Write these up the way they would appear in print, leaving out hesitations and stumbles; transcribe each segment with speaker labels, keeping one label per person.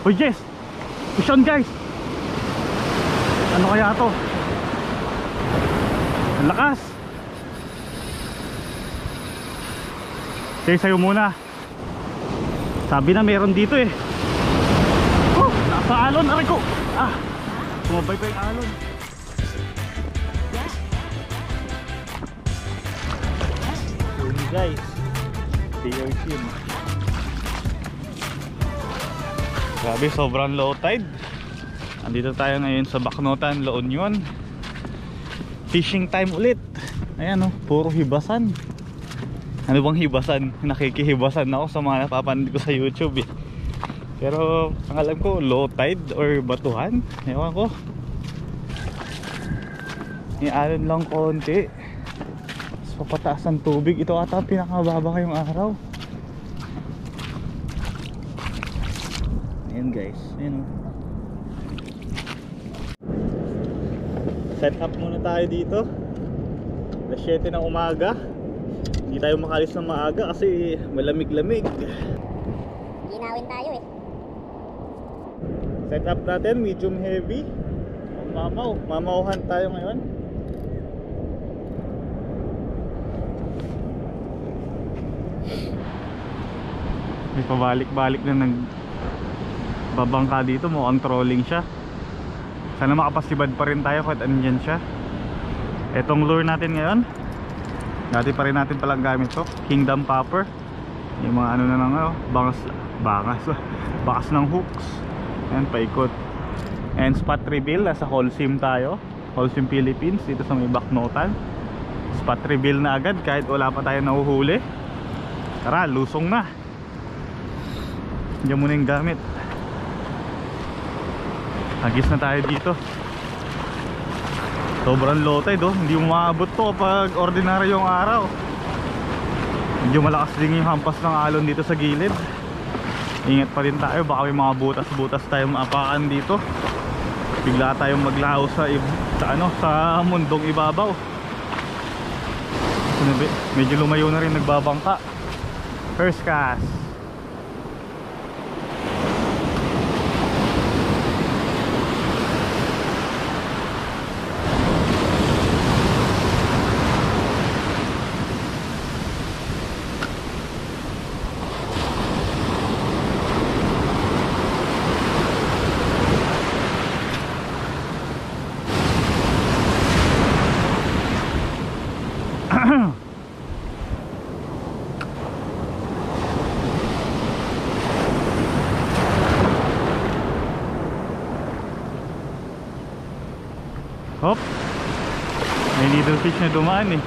Speaker 1: Oh yes! Push on guys! Ano kaya to? Ang lakas! Okay, sa'yo muna. Sabi na meron dito eh. Oh! Nasa alon! Aray ko! Ah! Sumabay pa yung alon. Yun guys, Ocean. Grabe, sobrang low tide. Andito tayo ngayon sa Bacnotan, La Union. Fishing time ulit. Ayan oh, puro hibasan. Ano bang hibasan? Nakikihibasan ako sa mga napapanood ko sa YouTube eh. Pero ang alam ko, low tide or batuhan. Ewan ko. Ialon lang konti. Papataas ang tubig. Ito ata pinakababa ngayong araw. Ayan guys, ayan. Set up muna tayo dito. Alas 7 ng umaga. Hindi tayo makalis ng maaga kasi malamig-lamig.
Speaker 2: Ginawin tayo eh.
Speaker 1: Set up natin, medium heavy. Mamauhan tayo ngayon. May pabalik-balik na nagbabangka dito, mukhang trolling siya. Sana makapasibad pa rin tayo kahit andyan siya. Etong lure natin ngayon, dati pa rin natin palang gamit to, Kingdom Popper. Yung mga ano na lang, bakas ng hooks. Ayan, paikot. And spot reveal, nasa Holcim tayo, Holcim Philippines, dito sa may Bacnotan. Spot reveal na agad kahit wala pa tayo nahuhuli. Tara, lusong na. Diyan muna yung gamit. Hagis na tayo dito. Sobrang low tide oh. Hindi mo maabot to kapag ordinary yung araw. Medyo malakas din yung hampas ng alon dito sa gilid. Ingat pa rin tayo, baka may mga butas-butas tayo maapakan dito. Bigla tayong maglaho sa mundong ibabaw. Medyo lumayo na rin, nagbabangka. First cast. Hop, may little fish na dumaan eh.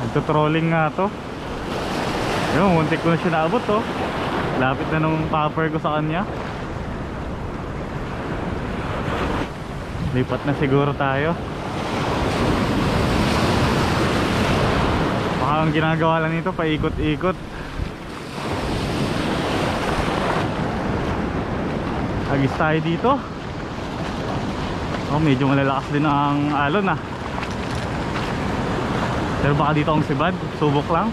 Speaker 1: Nagto-trolling nga to. Ayun, muntik ko na siya naabot to. Lapit na nung popper ko sa kanya. Lipat na siguro tayo. Baka ang ginagawa lang nito, paikot-ikot. Agis tayo dito. Oh, medyo malalakas din ang alon ah. Pero baka dito ang sibad, subok lang.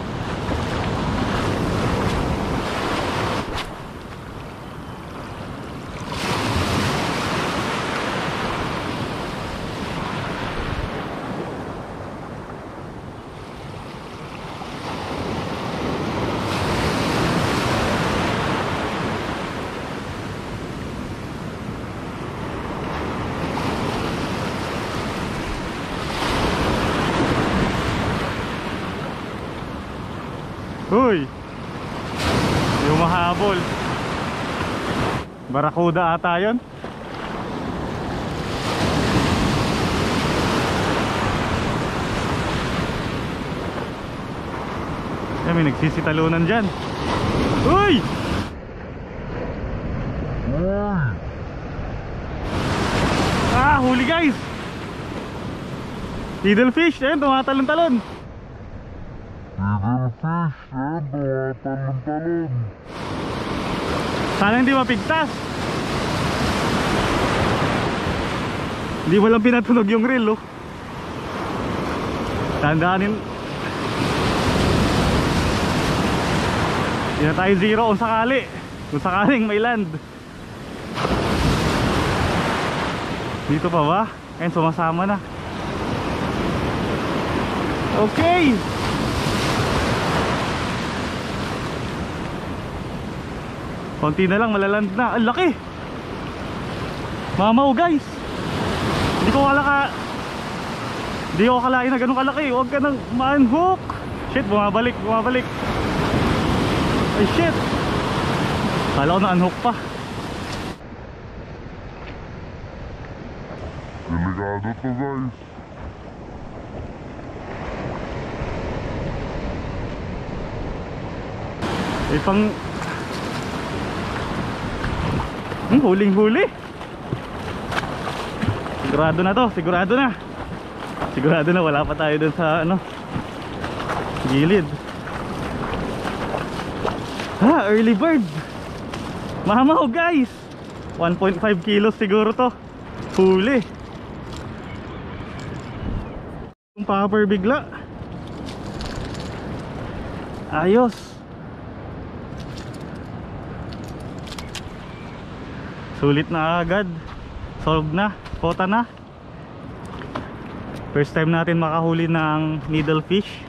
Speaker 1: Uy, yung mahabol. Barakuda ata yun. May nagsisitalunan dyan. Uy! Ah, huli guys. Fiddlefish, ayun, tumatalon-talon. Sana hindi mapigtas. Hindi mo lang pinatunog yung reel oh. Tandaanin. Hindi na tayo zero kung sakali. Kung sakaling may land. Dito pa ba? Ayun, sumasama na. Okay. Konti na lang, malaland na. Ang laki. Mamaw guys. Hindi ko akalain na ganun kalaki. Huwag ka nang ma-unhook. Shit, bumabalik. Ay shit. Kala ko na-unhook pa.
Speaker 3: Delikado to guys.
Speaker 1: Pang huling-huli. Sigurado na wala pa tayo dun sa gilid. Early bird. Mamaw guys. 1.5 kilos siguro to. Huli. Yung popper bigla. Ayos. Sulit na agad. Solve na. Pota na. First time natin makahuli ng needlefish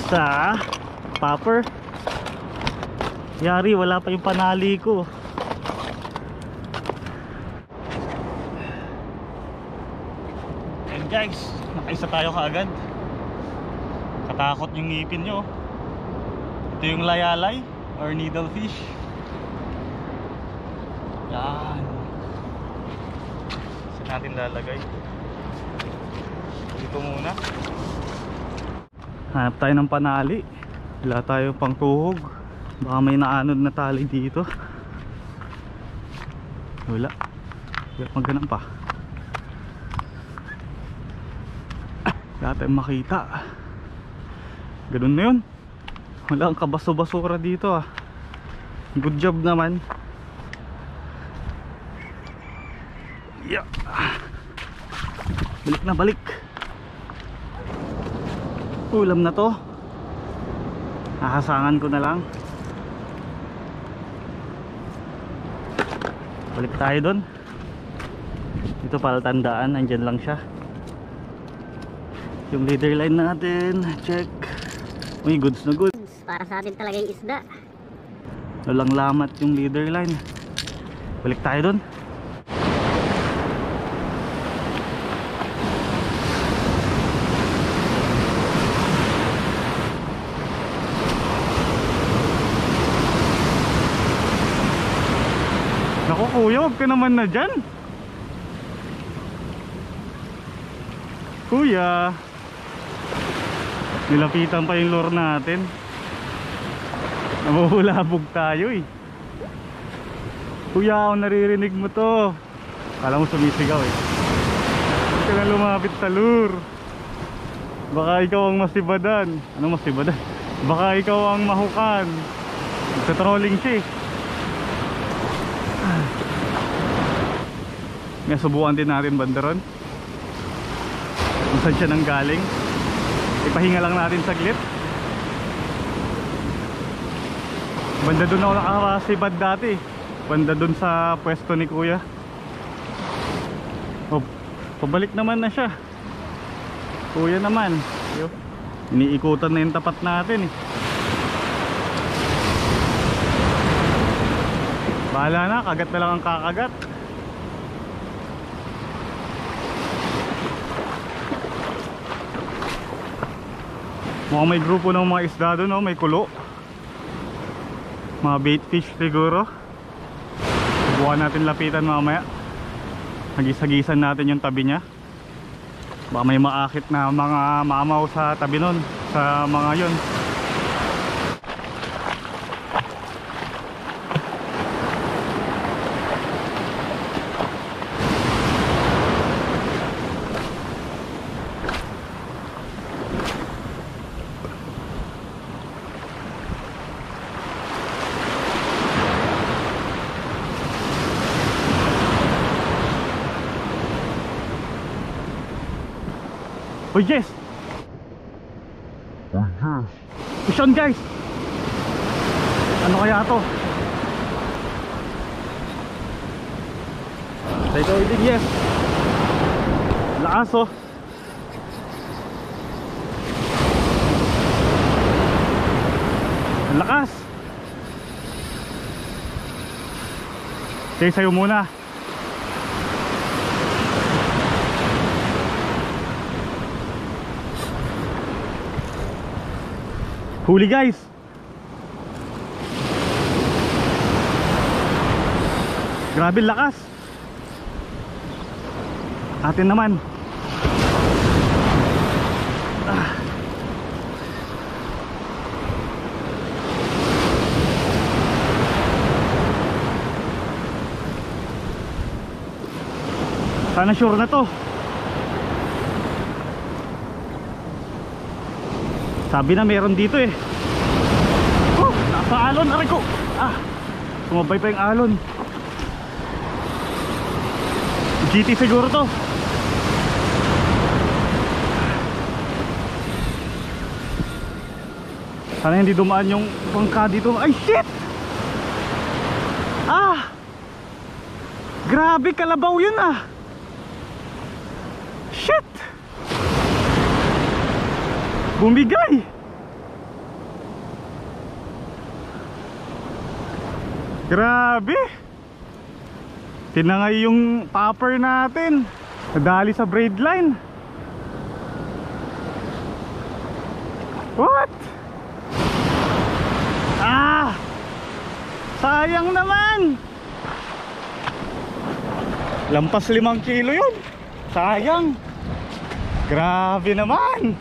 Speaker 1: sa popper. Yari, wala pa yung panali ko. And guys, nakaisa tayo kaagad. Katakot yung ngipin nyo. Ito yung layalay or needlefish. Yan. Saan natin lalagay? Dito muna. Hanap tayo ng panali. Wala tayo pang tuhog. Baka may naanod na tali dito. Wala. Magganang pa. Wala tayong makita. Ganun na yun. Wala ang kabaso-basura dito ah. Good job naman. Yeah. Balik na balik. Ulam na to. Hahasangan ko na lang. Balik tayo doon. Ito palatandaan, andyan lang siya. Yung leader line natin, check. Uy, goods na goods.
Speaker 2: Para sa atin talaga yung isda.
Speaker 1: Walang lamat yung leader line. Balik tayo doon. Naku kuya, huwag ka naman na dyan. Kuya, nilapitan pa yung lure natin. Nabuhulabog tayo eh. Kuya, ako naririnig mo to. Kala mo sumisigaw eh. Huwag ka na lumapit sa lure. Baka ikaw ang masibadan. Anong masibadan? Baka ikaw ang mahukan. Sa trolling siya eh. Nga subukan din natin bandaron kung saan siya nanggaling. Ipahinga lang natin saglit. Banda dun ako nakakasibad dati. Banda dun sa pwesto ni kuya. Oh, pabalik naman na siya. Kuya naman iniikutan na yung tapat natin eh. Bahala na, kagat na lang ang kakagat. Mukhang may grupo ng mga isda doon, no? May kulo. Mga bait fish siguro. Subukan natin lapitan mamaya. Hagis-hagisan natin yung tabi niya. Baka may maakit na mga mamaw sa tabi nun. Sa mga yun. Oh yes! Push on guys! Ano kaya to? Take out it, yes. Lakas oh. Ang lakas. Sige, sa'yo muna. Huli guys. Grabe lakas. Atin naman. Sana sure na to. Sabi na meron dito eh. Oh, nasa alon, aray ko. Sumabay pa yung alon. GT siguro to. Sana hindi dumaan yung bangka dito. Ay shit! Grabe, kalabaw yun ah. Shit! Bumigay! Grabe! Tinangay yung topper natin. Nadali sa braid line. What? Sayang naman. Lampas 5 kilo yun. Sayang. Grabe naman.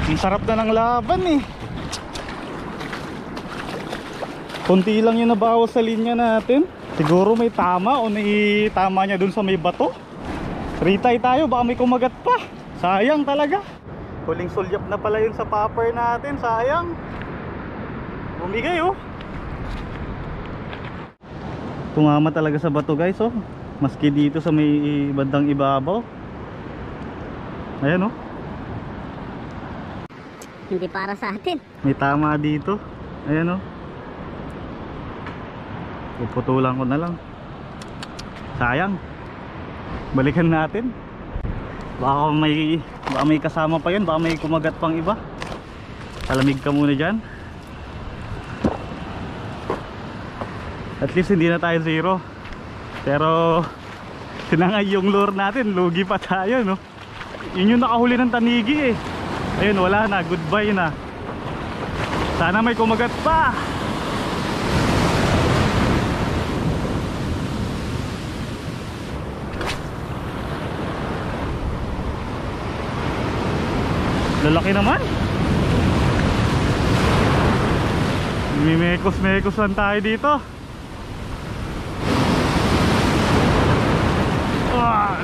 Speaker 1: Ang sarap na ng laban eh. Kunti lang yung nabawas sa linya natin. Siguro may tama o naitama niya dun sa may bato. Retry tayo, baka may kumagat pa. Sayang talaga. Huling sulyap na pala yun sa popper natin. Sayang. Bumigay oh. Tumama talaga sa bato guys oh. Maski dito sa may bandang ibabaw. Ayan oh.
Speaker 2: Hindi para sa atin.
Speaker 1: May tama dito. Ayan oh. Puputulan ko na lang. Sayang. Balikan natin. Baka may kasama pa yun. Baka may kumagat pang iba. Talamig ka muna dyan. At least hindi na tayo zero. Pero sinangay yung lure natin. Lugi pa tayo no. Yun yung nakahuli ng tanigi eh. Ayun wala na. Goodbye na. Sana may kumagat pa. Lalaki naman. Mimekos-mekos lang tayo dito.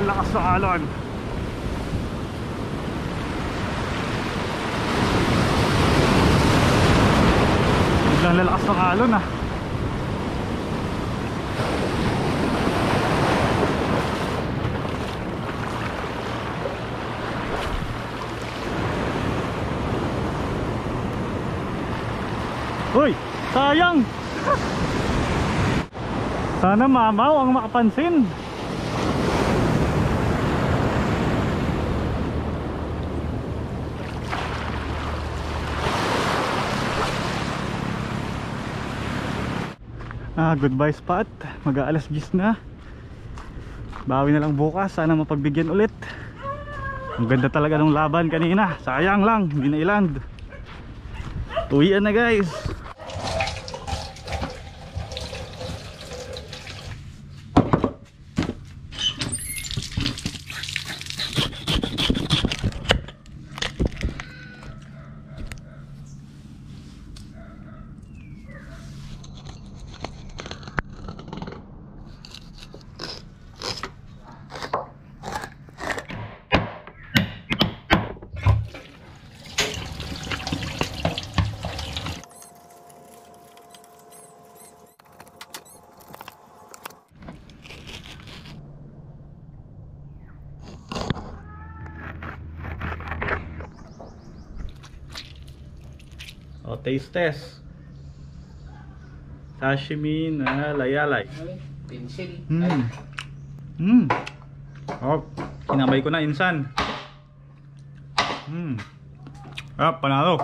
Speaker 1: Lakas ng alon. Biglang lalakas ng alon ah. Uy, sayang. Sana mamaw ang makapansin. Goodbye spot. Mag-aalas 10 na. Bawi na lang bukas. Sana mapagbigyan ulit. Ang ganda talaga ng laban kanina. Sayang lang, hindi na iland. Uwian na guys. Taste test. Sashimi na layalay.
Speaker 4: Pencil.
Speaker 1: Oh, kinamay ko na insan. Panalo.